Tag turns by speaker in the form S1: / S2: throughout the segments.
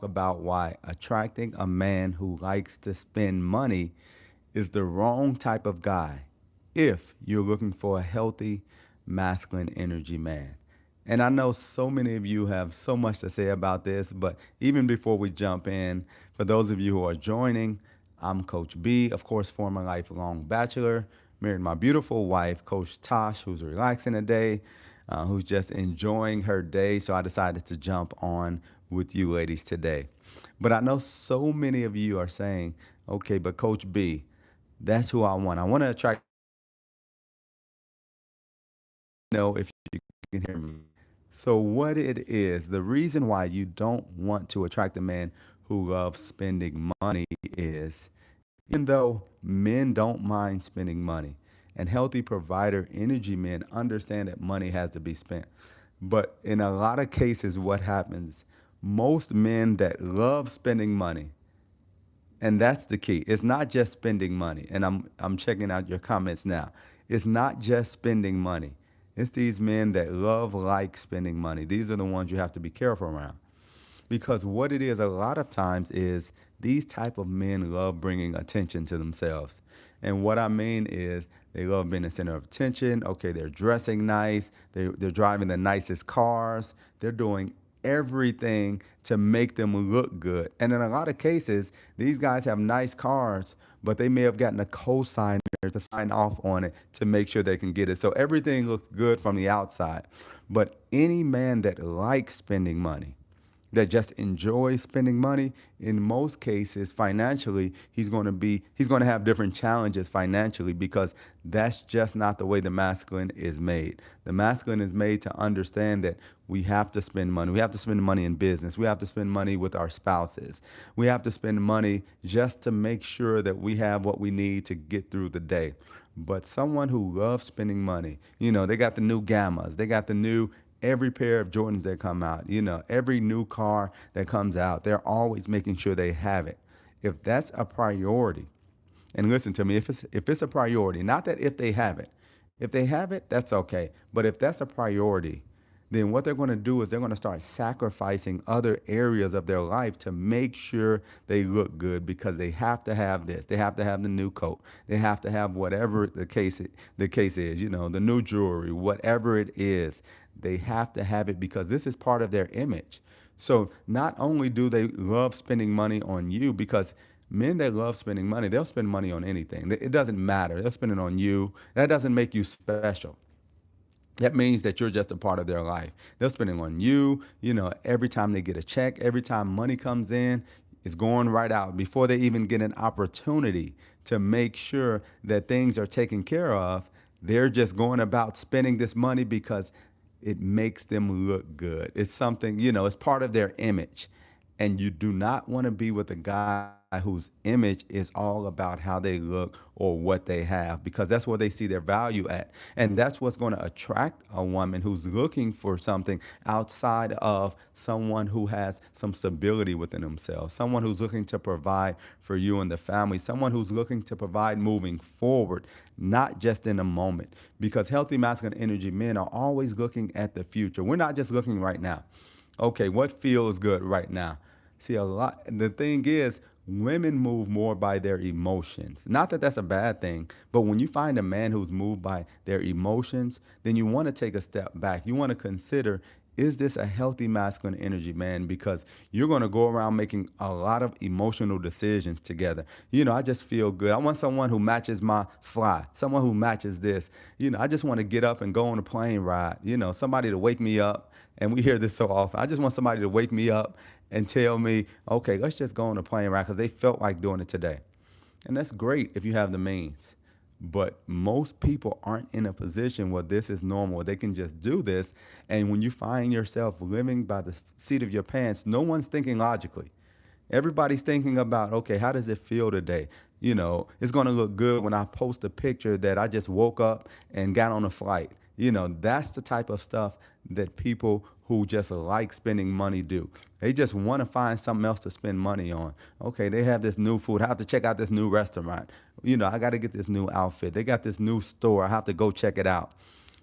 S1: about why attracting a man who likes to spend money is the wrong type of guy if you're looking for a healthy, masculine energy man. And I know so many of you have so much to say about this, but even before we jump in, for those of you who are joining, I'm Coach B, of course, former lifelong bachelor, married my beautiful wife, Coach Tosh, who's relaxing today, who's just enjoying her day. So I decided to jump on with you ladies today. But I know so many of you are saying, okay, but Coach B, that's who I want. I want to attract, if you can hear me. So, what it is, the reason why you don't want to attract a man who loves spending money is even though men don't mind spending money, and healthy provider energy men understand that money has to be spent. But in a lot of cases, what happens, most men that love spending money, and that's the key. It's not just spending money. And I'm checking out your comments now. It's not just spending money. It's these men that like spending money. These are the ones you have to be careful around. Because what it is a lot of times is these type of men love bringing attention to themselves. And what I mean is they love being the center of attention. Okay, they're dressing nice. They're driving the nicest cars. They're doing everything to make them look good. And in a lot of cases, these guys have nice cars, but they may have gotten a co-signer to sign off on it to make sure they can get it. So everything looks good from the outside. But any man that likes spending money, that just enjoys spending money, in most cases financially he's going to have different challenges financially, because that's just not the way the masculine is made. The masculine is made to understand that we have to spend money. We have to spend money in business. We have to spend money with our spouses. We have to spend money just to make sure that we have what we need to get through the day. But someone who loves spending money, they got the new Gammas, they got the new every pair of Jordans that come out, every new car that comes out, they're always making sure they have it. If that's a priority, and listen to me, if it's a priority, not that if they have it, that's okay. But if that's a priority, then what they're going to do is they're going to start sacrificing other areas of their life to make sure they look good, because they have to have this. They have to have the new coat. They have to have whatever the case is, the new jewelry, whatever it is. They have to have it because this is part of their image. So not only do they love spending money on you, because men that love spending money, they'll spend money on anything. It doesn't matter. They'll spend it on you. That doesn't make you special. That means that you're just a part of their life. They're spending on you, every time they get a check, every time money comes in, it's going right out before they even get an opportunity to make sure that things are taken care of. They're just going about spending this money because it makes them look good. It's something, it's part of their image. And you do not want to be with a guy whose image is all about how they look or what they have, because that's where they see their value at. And that's what's going to attract a woman who's looking for something outside of someone who has some stability within themselves, someone who's looking to provide for you and the family, someone who's looking to provide moving forward, not just in a moment. Because healthy masculine energy men are always looking at the future. We're not just looking right now. Okay, what feels good right now? See, the thing is, women move more by their emotions. Not that that's a bad thing, but when you find a man who's moved by their emotions, then you want to take a step back. You want to consider, is this a healthy masculine energy man? Because you're going to go around making a lot of emotional decisions together. I just feel good. I want someone who matches my fly, someone who matches this. I just want to get up and go on a plane ride. Somebody to wake me up. And we hear this so often. I just want somebody to wake me up and tell me, okay, let's just go on a plane ride because they felt like doing it today. And that's great if you have the means. But most people aren't in a position where this is normal. They can just do this. And when you find yourself living by the seat of your pants, no one's thinking logically. Everybody's thinking about, okay, how does it feel today? It's going to look good when I post a picture that I just woke up and got on a flight. That's the type of stuff that people who just like spending money do. They just want to find something else to spend money on. Okay, they have this new food. I have to check out this new restaurant. I got to get this new outfit. They got this new store. I have to go check it out.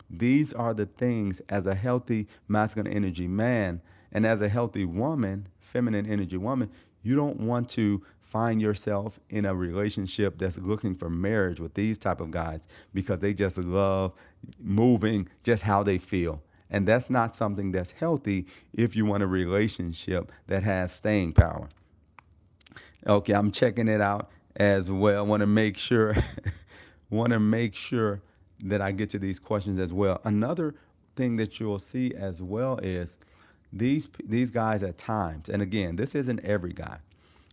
S1: These are the things, as a healthy masculine energy man and as a healthy woman, feminine energy woman, you don't want to find yourself in a relationship that's looking for marriage with these type of guys because they just love moving just how they feel. And that's not something that's healthy if you want a relationship that has staying power. Okay, I'm checking it out as well. Want to make sure want to make sure that I get to these questions as well. Another thing that you'll see as well is these guys at times, and again, this isn't every guy,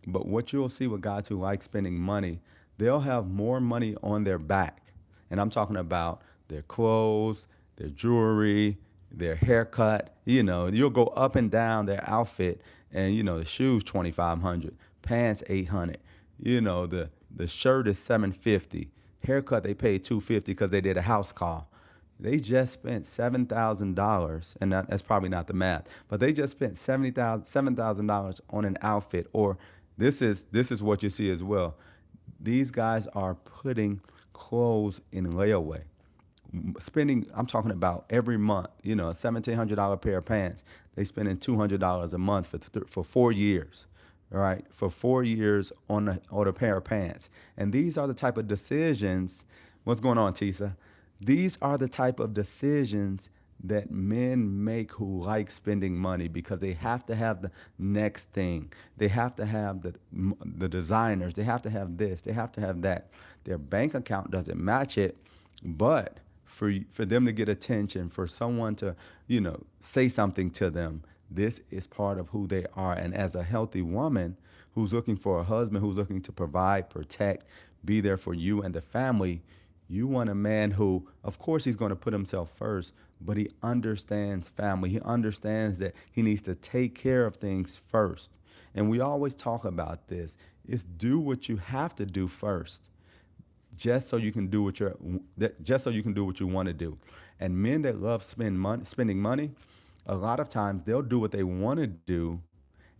S1: but what you'll see with guys who like spending money, they'll have more money on their back. And I'm talking about their clothes, their jewelry, their haircut. You know, you'll go up and down their outfit, and the shoes 2,500, pants 800. The shirt is 750. Haircut they paid 250 because they did a house call. They just spent $7,000, and that's probably not the math, but they just spent $7,000 on an outfit. Or this is what you see as well. These guys are putting clothes in layaway, spending. I'm talking about every month. A $1,700 pair of pants. They spending $200 a month for 4 years. All right, for 4 years on a pair of pants. And these are the type of decisions. What's going on, Tisa? These are the type of decisions that men make who like spending money because they have to have the next thing. They have to have the designers. They have to have this. They have to have that. Their bank account doesn't match it, but for them to get attention, for someone to say something to them, this is part of who they are. And as a healthy woman who's looking for a husband, who's looking to provide, protect, be there for you and the family, you want a man who, of course, he's going to put himself first, but he understands family. He understands that he needs to take care of things first. And we always talk about this. It's do what you have to do first, just so you can do what you want to do. And men that love spending money, a lot of times they'll do what they want to do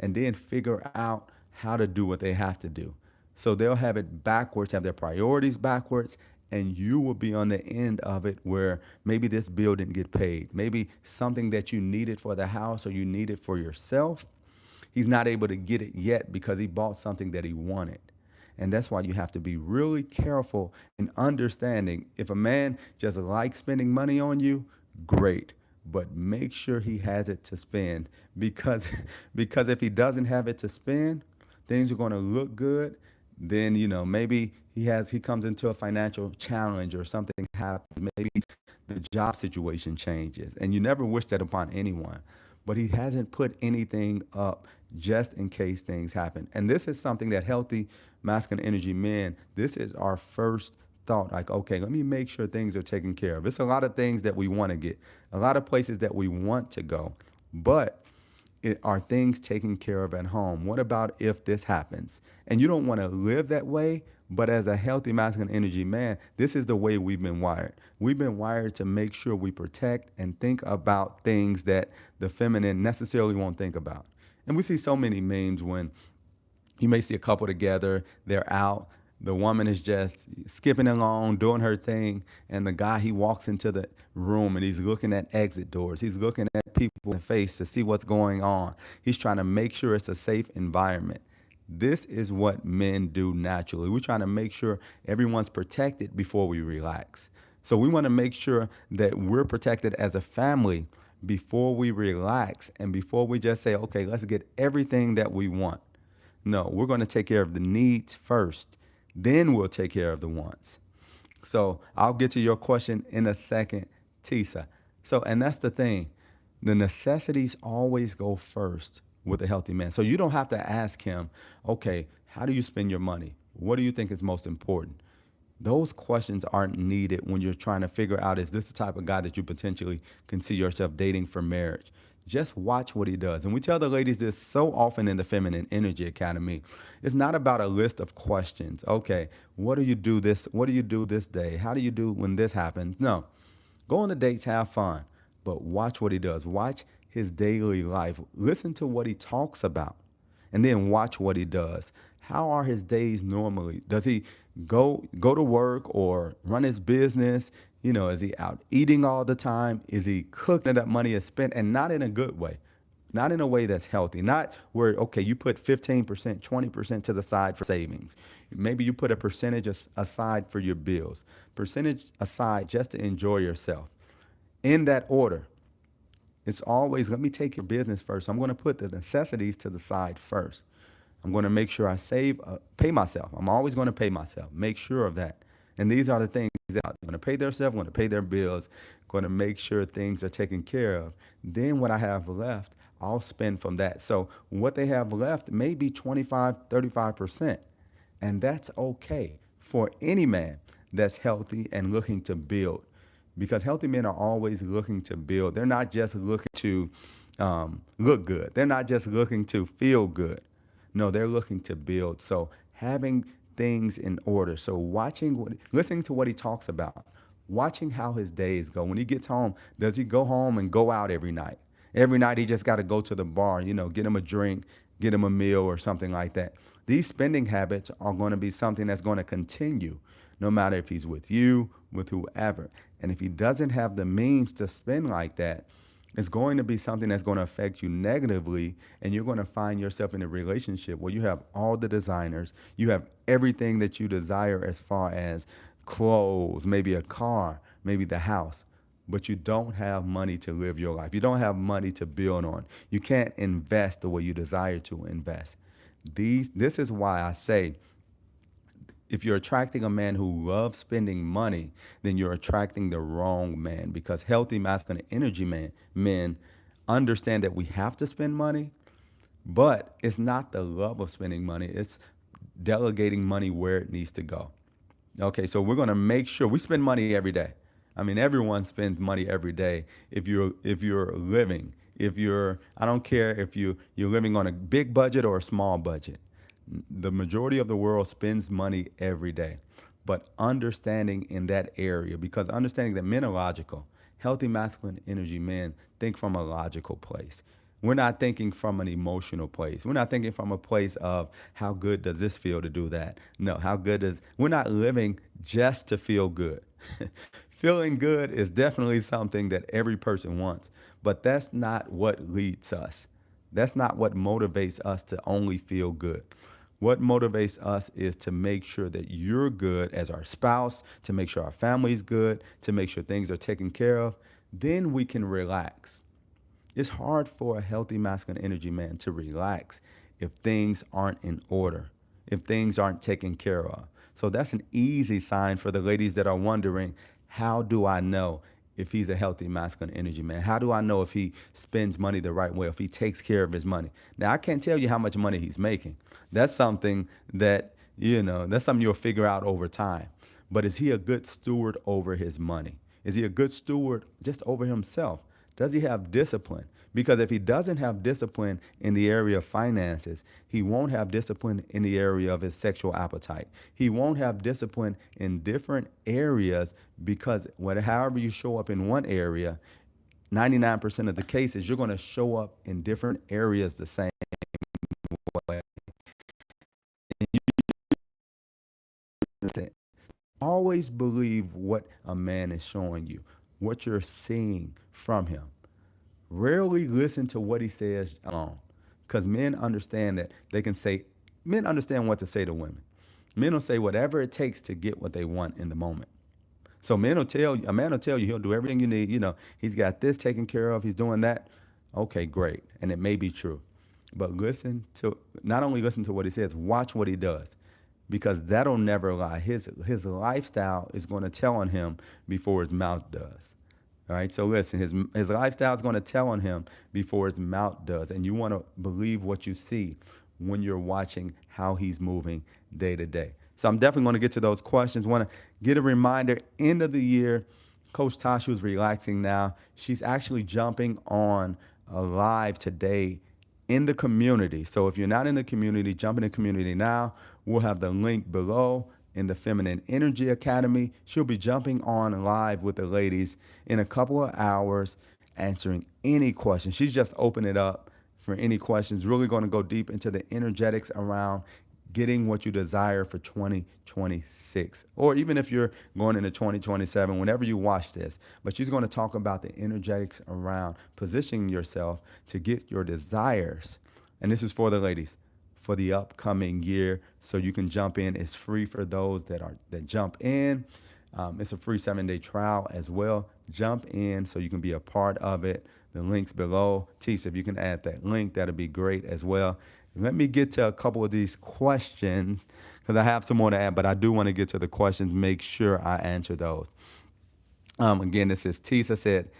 S1: and then figure out how to do what they have to do. So they'll have it backwards, have their priorities backwards, and you will be on the end of it where maybe this bill didn't get paid. Maybe something that you needed for the house or you needed for yourself, he's not able to get it yet because he bought something that he wanted. And that's why you have to be really careful in understanding if a man just likes spending money on you, great. But make sure he has it to spend because because if he doesn't have it to spend, things are going to look good. Then maybe he comes into a financial challenge or something happens. Maybe the job situation changes, and you never wish that upon anyone. But he hasn't put anything up just in case things happen. And this is something that healthy masculine energy men, this is our first thought. Like, okay, let me make sure things are taken care of. It's a lot of things that we want to get, a lot of places that we want to go, but are things taken care of at home? What about if this happens? And you don't want to live that way, but as a healthy masculine energy man, this is the way we've been wired. We've been wired to make sure we protect and think about things that the feminine necessarily won't think about. And we see so many memes when you may see a couple together, they're out, the woman is just skipping along, doing her thing, and the guy, he walks into the room and he's looking at exit doors. He's looking at people in the face to see what's going on. He's trying to make sure it's a safe environment. This is what men do naturally. We're trying to make sure everyone's protected before we relax. So we want to make sure that we're protected as a family before we relax and before we just say, okay, let's get everything that we want. No, we're going to take care of the needs first. Then we'll take care of the wants. So I'll get to your question in a second, Tisa. So, and that's the thing. The necessities always go first with a healthy man. So you don't have to ask him, okay, how do you spend your money? What do you think is most important? Those questions aren't needed when you're trying to figure out, is this the type of guy that you potentially can see yourself dating for marriage? Just watch what he does. And we tell the ladies this so often in the Feminine Energy Academy. It's not about a list of questions. Okay, what do you do this? What do you do this day? How do you do when this happens? No. Go on the dates, have fun, but watch what he does. Watch his daily life. Listen to what he talks about, and then watch what he does. How are his days normally? Does he go to work or run his business? Is he out eating all the time? Is he cooking that money is spent, and not in a good way? not in a way that's healthy, not where, okay, you put 15%, 20% to the side for savings. Maybe you put a percentage aside for your bills, percentage aside just to enjoy yourself. In that order, it's always, let me take your business first. I'm going to put the necessities to the side first. I'm going to make sure I save, pay myself. I'm always going to pay myself. Make sure of that. And these are the things that I'm going to pay themselves, going to pay their bills, going to make sure things are taken care of. Then what I have left, I'll spend from that. So what they have left may be 25, 35%. And that's okay for any man that's healthy and looking to build. Because healthy men are always looking to build. They're not just looking to look good. They're not just looking to feel good. No, they're looking to build. So having things in order. So listening to what he talks about, watching how his days go. When he gets home, does he go home and go out every night? Every night he just got to go to the bar, get him a drink, get him a meal or something like that. These spending habits are going to be something that's going to continue no matter if he's with you, with whoever. And if he doesn't have the means to spend like that, it's going to be something that's going to affect you negatively, and you're going to find yourself in a relationship where you have all the designers, you have everything that you desire as far as clothes, maybe a car, maybe the house, but you don't have money to live your life. You don't have money to build on. You can't invest the way you desire to invest. This is why I say, if you're attracting a man who loves spending money, then you're attracting the wrong man, because healthy masculine energy men understand that we have to spend money, but it's not the love of spending money. It's delegating money where it needs to go. Okay, so we're going to make sure we spend money every day. I mean, everyone spends money every day. If you're living, I don't care if you're living on a big budget or a small budget. The majority of the world spends money every day. But understanding in that area, because understanding that men are logical, healthy masculine energy men think from a logical place. We're not thinking from an emotional place. We're not thinking from a place of how good does this feel to do that. No, we're not living just to feel good. Feeling good is definitely something that every person wants, but that's not what leads us. That's not what motivates us to only feel good. What motivates us is to make sure that you're good as our spouse, to make sure our family's good, to make sure things are taken care of. Then we can relax. It's hard for a healthy masculine energy man to relax if things aren't in order, if things aren't taken care of. So that's an easy sign for the ladies that are wondering, how do I know if he's a healthy masculine energy man? How do I know if he spends money the right way, if he takes care of his money? Now, I can't tell you how much money he's making. That's something that's something you'll figure out over time. But is he a good steward over his money? Is he a good steward just over himself? Does he have discipline? Because if he doesn't have discipline in the area of finances, he won't have discipline in the area of his sexual appetite. He won't have discipline in different areas, because however you show up in one area, 99% of the cases, you're going to show up in different areas the same way. Always believe what a man is showing you, what you're seeing from him. Rarely listen to what he says alone, because men understand what to say to women. Men will say whatever it takes to get what they want in the moment. So a man will tell you he'll do everything you need. He's got this taken care of. He's doing that. Okay, great. And it may be true. But not only listen to what he says, watch what he does, because that'll never lie. His lifestyle is going to tell on him before his mouth does. All right, so listen, his lifestyle is going to tell on him before his mouth does. And you want to believe what you see when you're watching how he's moving day to day. So I'm definitely going to get to those questions. Want to get a reminder, end of the year, Coach Tasha is relaxing now. She's actually jumping on a live today in the community. So if you're not in the community, jump in the community now. We'll have the link below in the Feminine Energy Academy. She'll be jumping on live with the ladies in a couple of hours, answering any questions. She's just opened it up for any questions, really going to go deep into the energetics around getting what you desire for 2026. Or even if you're going into 2027, whenever you watch this. But she's going to talk about the energetics around positioning yourself to get your desires. And this is for the ladies for the upcoming year. So you can jump in. It's free for those that jump in. It's a free 7-day trial as well. Jump in so you can be a part of it. The link's below. Tease, if you can add that link, that'd be great as well. Let me get to a couple of these questions because I have some more to add, but I do want to get to the questions. Make sure I answer those. Again, this is Tisa said,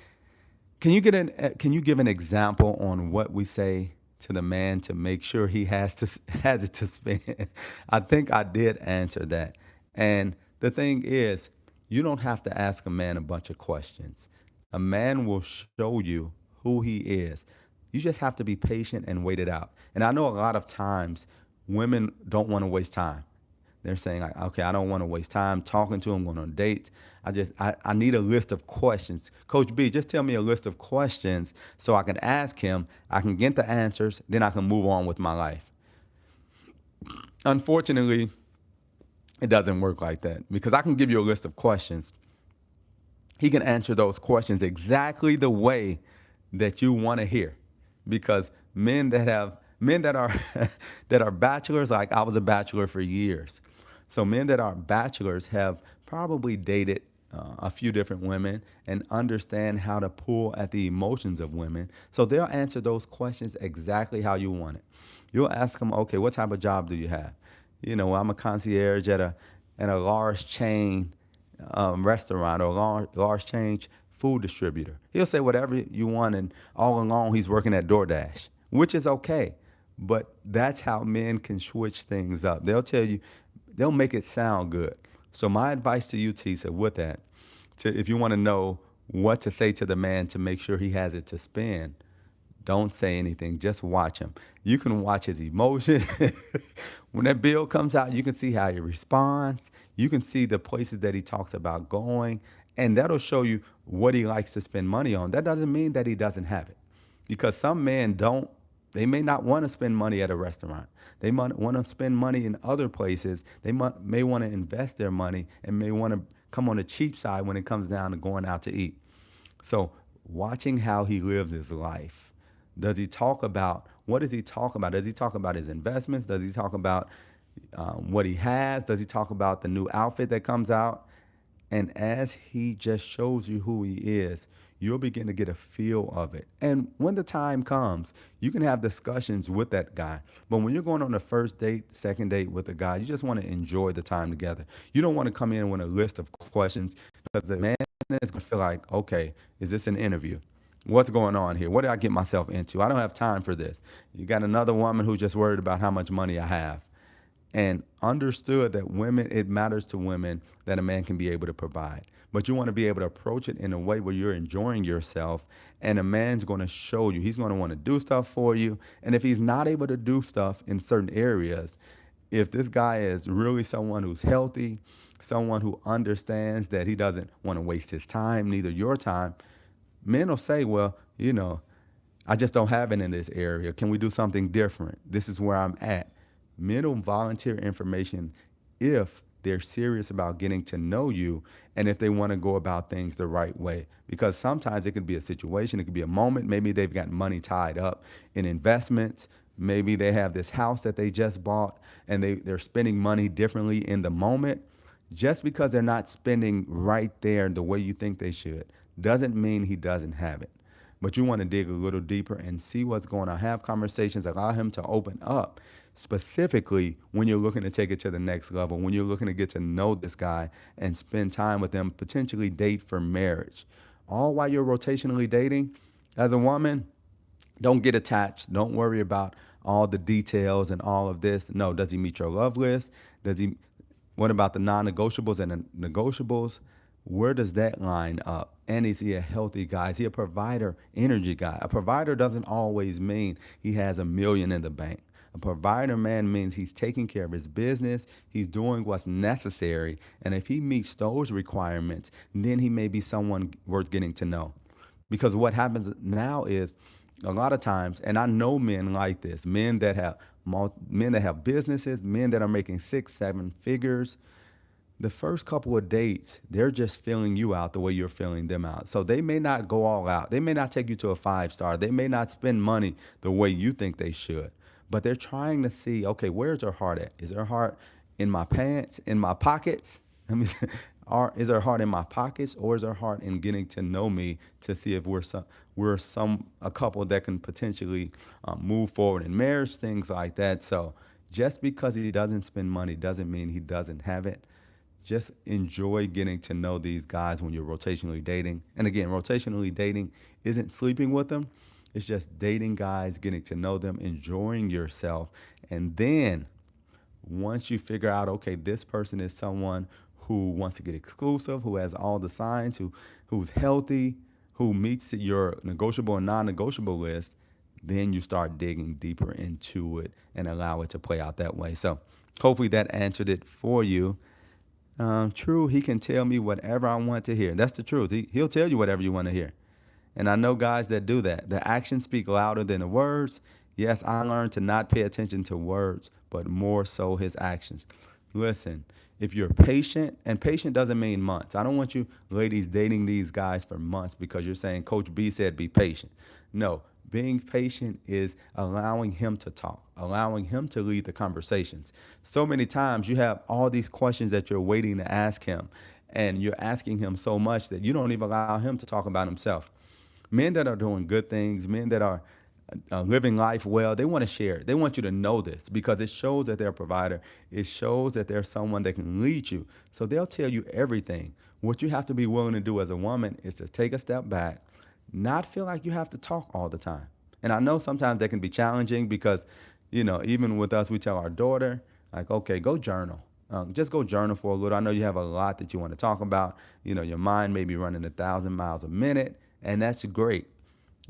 S1: can you give an example on what we say to the man to make sure he has it to spend? I think I did answer that. And the thing is, you don't have to ask a man a bunch of questions. A man will show you who he is. You just have to be patient and wait it out. And I know a lot of times women don't want to waste time. They're saying like, okay, I don't want to waste time talking to him, going on dates. I need a list of questions. Coach B, just tell me a list of questions so I can ask him, I can get the answers, then I can move on with my life. Unfortunately, it doesn't work like that because I can give you a list of questions. He can answer those questions exactly the way that you want to hear. Because men that are that are bachelors, like I was a bachelor for years. So men that are bachelors have probably dated a few different women and understand how to pull at the emotions of women. So they'll answer those questions exactly how you want it. You'll ask them, okay, what type of job do you have? You know, I'm a concierge at a large chain restaurant or large chain food distributor. He'll say whatever you want, and all along he's working at DoorDash, which is okay. But that's how men can switch things up. They'll tell you, they'll make it sound good. So my advice to you, Tisa, with that, if you want to know what to say to the man to make sure he has it to spend, don't say anything. Just watch him. You can watch his emotions. When that bill comes out, you can see how he responds. You can see the places that he talks about going. And that'll show you what he likes to spend money on. That doesn't mean that he doesn't have it. Because some men don't, they may not want to spend money at a restaurant. They might want to spend money in other places. May want to invest their money and may want to come on the cheap side when it comes down to going out to eat. So watching how he lives his life. Does he talk about, what does he talk about? Does he talk about his investments? Does he talk about what he has? Does he talk about the new outfit that comes out? And as he just shows you who he is, you'll begin to get a feel of it. And when the time comes, you can have discussions with that guy. But when you're going on a first date, second date with a guy, you just want to enjoy the time together. You don't want to come in with a list of questions because the man is going to feel like, okay, is this an interview? What's going on here? What did I get myself into? I don't have time for this. You got another woman who's just worried about how much money I have. And understood that women, it matters to women that a man can be able to provide. But you want to be able to approach it in a way where you're enjoying yourself, and a man's going to show you. He's going to want to do stuff for you. And if he's not able to do stuff in certain areas, if this guy is really someone who's healthy, someone who understands that he doesn't want to waste his time, neither your time, men will say, well, you know, I just don't have it in this area. Can we do something different? This is where I'm at. Men will volunteer information if they're serious about getting to know you and if they want to go about things the right way. Because sometimes it could be a situation, it could be a moment. Maybe they've got money tied up in investments. Maybe they have this house that they just bought and they're spending money differently in the moment. Just because they're not spending right there the way you think they should doesn't mean he doesn't have it. But you want to dig a little deeper and see what's going on. Have conversations, allow him to open up, specifically when you're looking to take it to the next level, when you're looking to get to know this guy and spend time with him, potentially date for marriage. All while you're rotationally dating, as a woman, don't get attached. Don't worry about all the details and all of this. No, does he meet your love list? What about the non-negotiables and the negotiables? Where does that line up? And is he a healthy guy? Is he a provider, energy guy? A provider doesn't always mean he has $1 million in the bank. A provider man means he's taking care of his business, he's doing what's necessary, and if he meets those requirements, then he may be someone worth getting to know. Because what happens now is a lot of times, and I know men like this, men that have men that have businesses, men that are making 6, 7 figures. The first couple of dates, they're just filling you out the way you're filling them out. So they may not go all out. They may not take you to a 5 star. They may not spend money the way you think they should. But they're trying to see, okay, where's her heart at? Is her heart in my pants, in my pockets? I mean, is her heart in my pockets, or is her heart in getting to know me to see if we're a couple that can potentially move forward in marriage, things like that. So just because he doesn't spend money doesn't mean he doesn't have it. Just enjoy getting to know these guys when you're rotationally dating. And again, rotationally dating isn't sleeping with them. It's just dating guys, getting to know them, enjoying yourself. And then once you figure out, okay, this person is someone who wants to get exclusive, who has all the signs, who's healthy, who meets your negotiable and non-negotiable list, then you start digging deeper into it and allow it to play out that way. So hopefully that answered it for you. True, he can tell me whatever I want to hear. That's the truth. He'll tell you whatever you want to hear. And I know guys that do that. The actions speak louder than the words. Yes, I learned to not pay attention to words, but more so his actions. Listen, if you're patient, and patient doesn't mean months. I don't want you ladies dating these guys for months because you're saying Coach B said be patient. No, being patient is allowing him to talk, allowing him to lead the conversations. So many times you have all these questions that you're waiting to ask him, and you're asking him so much that you don't even allow him to talk about himself. Men that are doing good things, men that are living life well, they want to share it. They want you to know this because it shows that they're a provider. It shows that they're someone that can lead you. So they'll tell you everything. What you have to be willing to do as a woman is to take a step back, not feel like you have to talk all the time. And I know sometimes that can be challenging because, even with us, we tell our daughter, like, okay, go journal. Just go journal for a little. I know you have a lot that you want to talk about. Your mind may be running 1,000 miles a minute, and that's great.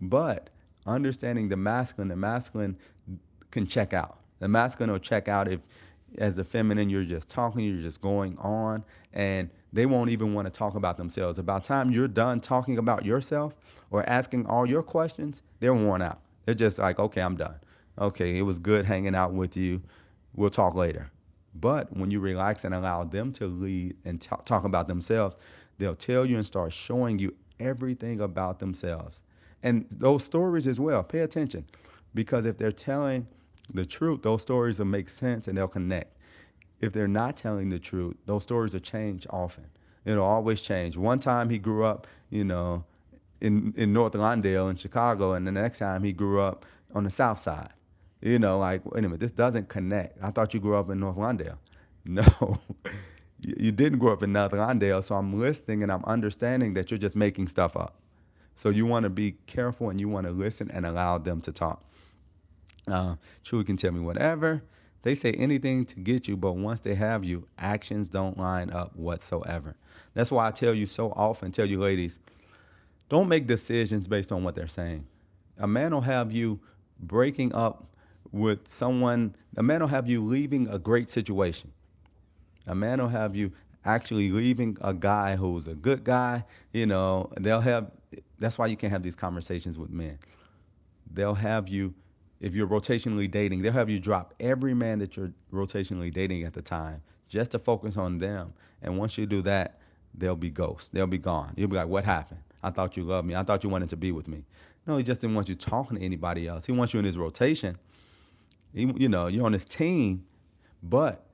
S1: But understanding the masculine can check out. The masculine will check out if, as a feminine, you're just talking, you're just going on, and they won't even want to talk about themselves. About time you're done talking about yourself or asking all your questions, they're worn out. They're just like, okay, I'm done. Okay, it was good hanging out with you. We'll talk later. But when you relax and allow them to lead and talk about themselves, they'll tell you and start showing you everything about themselves. And those stories as well, pay attention. Because if they're telling the truth, those stories will make sense and they'll connect. If they're not telling the truth, those stories will change often. It'll always change. One time he grew up, in North Lawndale in Chicago, and the next time he grew up on the South Side. Like, wait a minute, this doesn't connect. I thought you grew up in North Lawndale. No, you didn't grow up in North Lawndale, so I'm listening and I'm understanding that you're just making stuff up. So you want to be careful and you want to listen and allow them to talk. True can tell me whatever. They say anything to get you, but once they have you, actions don't line up whatsoever. That's why I tell you so often, tell you ladies, don't make decisions based on what they're saying. A man will have you breaking up with someone. A man will have you leaving a great situation. A man will have you actually leaving a guy who's a good guy. That's why you can't have these conversations with men. They'll have you, if you're rotationally dating, they'll have you drop every man that you're rotationally dating at the time just to focus on them. And once you do that, they'll be ghosts. They'll be gone. You'll be like, what happened? I thought you loved me. I thought you wanted to be with me. No, he just didn't want you talking to anybody else. He wants you in his rotation. You're on his team, but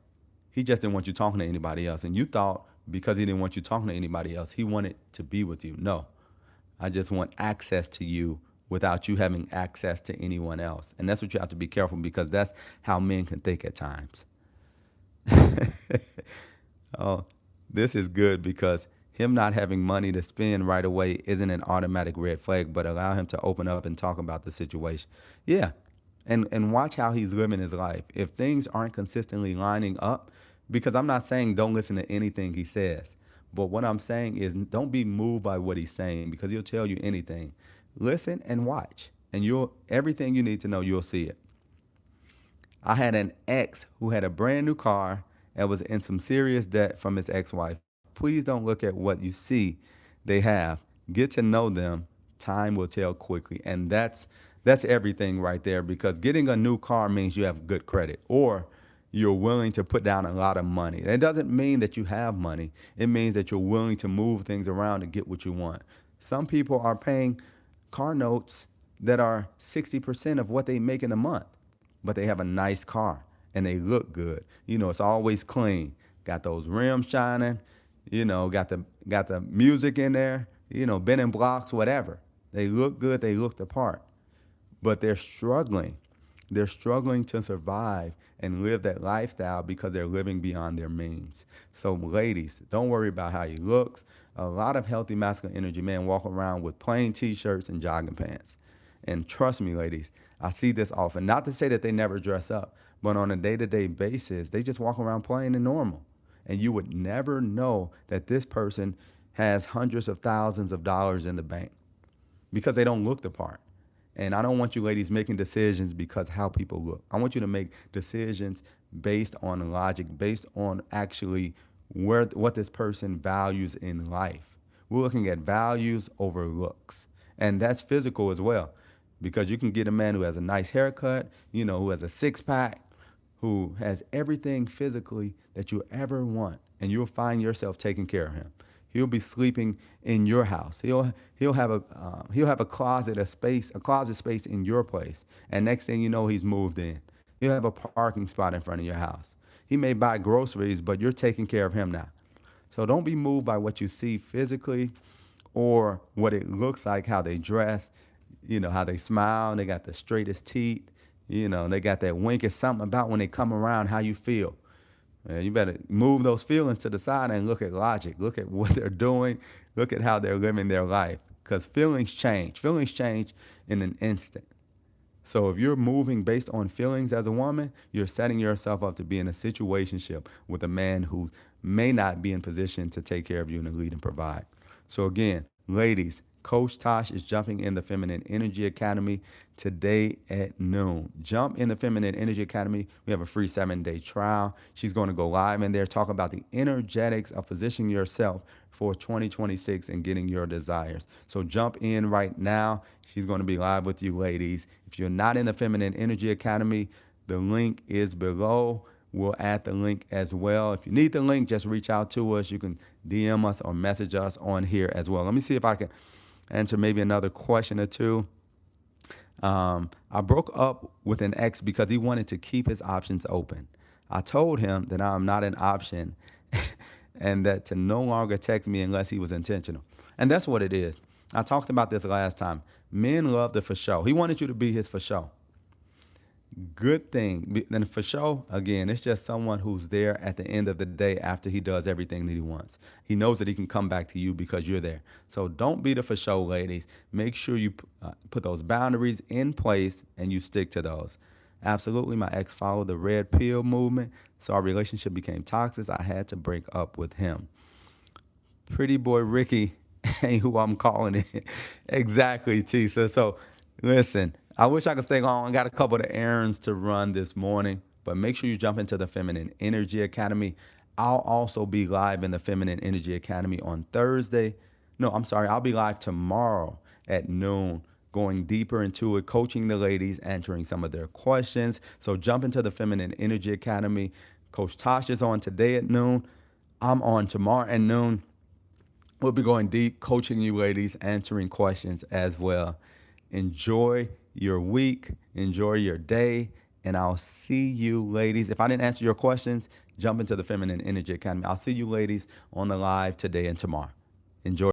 S1: he just didn't want you talking to anybody else. And you thought because he didn't want you talking to anybody else, he wanted to be with you. No, I just want access to you without you having access to anyone else. And that's what you have to be careful because that's how men can think at times. Oh, this is good because him not having money to spend right away isn't an automatic red flag, but allow him to open up and talk about the situation. Yeah. And watch how he's living his life. If things aren't consistently lining up, because I'm not saying don't listen to anything he says, but what I'm saying is don't be moved by what he's saying because he'll tell you anything. Listen and watch, and everything you need to know, you'll see it. I had an ex who had a brand new car and was in some serious debt from his ex-wife. Please don't look at what you see they have. Get to know them. Time will tell quickly, and that's That's everything right there, because getting a new car means you have good credit, or you're willing to put down a lot of money. It doesn't mean that you have money. It means that you're willing to move things around to get what you want. Some people are paying car notes that are 60% of what they make in a month, but they have a nice car and they look good. It's always clean. Got those rims shining, got the music in there, Ben and Blocks, whatever. They look good, they look the part, but they're struggling. They're struggling to survive and live that lifestyle because they're living beyond their means. So, ladies, don't worry about how you look. A lot of healthy masculine energy men walk around with plain t-shirts and jogging pants. And trust me, ladies, I see this often. Not to say that they never dress up, but on a day-to-day basis, they just walk around plain and normal. And you would never know that this person has hundreds of thousands of dollars in the bank because they don't look the part. And I don't want you ladies making decisions because how people look. I want you to make decisions based on logic, based on actually what this person values in life. We're looking at values over looks. And that's physical as well, because you can get a man who has a nice haircut, who has a six pack, who has everything physically that you ever want, and you'll find yourself taking care of him. He'll be sleeping in your house. He'll have a closet space in your place, and next thing you know, he's moved in. He'll have a parking spot in front of your house. He may buy groceries, but you're taking care of him now. So don't be moved by what you see physically or what it looks like, how they dress, how they smile. They got the straightest teeth. They got that wink. It's something about when they come around, how you feel. You better move those feelings to the side and look at logic. Look at what they're doing. Look at how they're living their life. Because feelings change. Feelings change in an instant. So if you're moving based on feelings as a woman, you're setting yourself up to be in a situationship with a man who may not be in position to take care of you and to lead and provide. So again, ladies, Coach Tosh is jumping in the Feminine Energy Academy today at noon. Jump in the Feminine Energy Academy. We have a free 7-day trial. She's going to go live in there, talk about the energetics of positioning yourself for 2026 and getting your desires. So jump in right now. She's going to be live with you, ladies. If you're not in the Feminine Energy Academy, the link is below. We'll add the link as well. If you need the link, just reach out to us. You can DM us or message us on here as well. Let me see if I can answer maybe another question or two. I broke up with an ex because he wanted to keep his options open. I told him that I'm not an option and that to no longer text me unless he was intentional. And that's what it is. I talked about this last time. Men love the for sure. He wanted you to be his for sure. Good thing. And for sure, again, it's just someone who's there at the end of the day after he does everything that he wants. He knows that he can come back to you because you're there. So don't be the for sure, ladies. Make sure you put those boundaries in place and you stick to those. Absolutely, my ex followed the red pill movement, so our relationship became toxic. I had to break up with him. Pretty boy Ricky ain't who I'm calling it. Exactly, T. So listen, I wish I could stay on. I got a couple of errands to run this morning, but make sure you jump into the Feminine Energy Academy. I'll also be live in the Feminine Energy Academy on Thursday. No, I'm sorry. I'll be live tomorrow at noon, going deeper into it, coaching the ladies, answering some of their questions. So jump into the Feminine Energy Academy. Coach Tosh is on today at noon. I'm on tomorrow at noon. We'll be going deep, coaching you ladies, answering questions as well. Enjoy your week, enjoy your day, and I'll see you ladies. If I didn't answer your questions, jump into the Feminine Energy Academy. I'll see you ladies on the live today and tomorrow. Enjoy.